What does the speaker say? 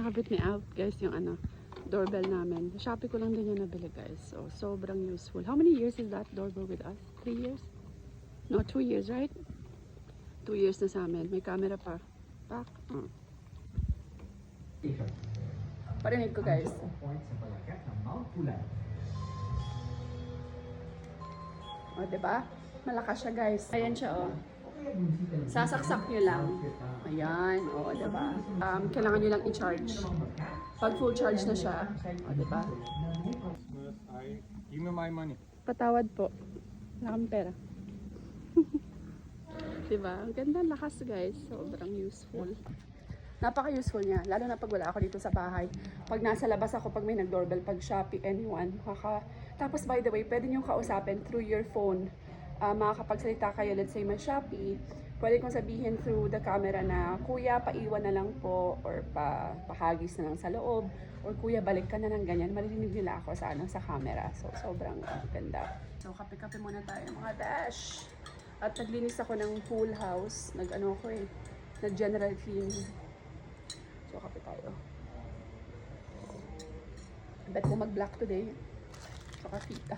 kinakabit ni Alf, guys, yung ano, doorbell namin. Shopee ko lang din yung nabili, guys. So, sobrang useful. How many years is that doorbell with us? 3 years? No, 2 years, right? 2 years na sa amin. May camera pa. Back. Parinig ko, guys. O, diba? Malakas siya, guys. Ayan siya, oh. Sasaksak nyo lang. Ayan, o, diba? Kailangan nyo lang i-charge. Pag full charge na siya, o, diba? Give me my money. Patawad po. Wala kang pera. Diba? Ang ganda, lakas, guys. Sobrang useful. Napaka-useful niya. Lalo na pag wala ako dito sa bahay. Pag nasa labas ako, pag may nag-doorbell, pag Shopee, anyone. Tapos, by the way, pwede nyo kausapin through your phone. Makakapagsalita kayo, let's say, may Shopee. Pwede kong sabihin through the camera na, Kuya, paiwan na lang po, or pahagis na lang sa loob, or Kuya, balik ka na ng ganyan. Maririnig nila ako sa, sa camera. So, sobrang ganda. So, kape-kape muna tayo, mga dash. At naglinis ako ng pool house. Nag-general cleaning. So, kape tayo. I bet ko mag-black today. So, kapita.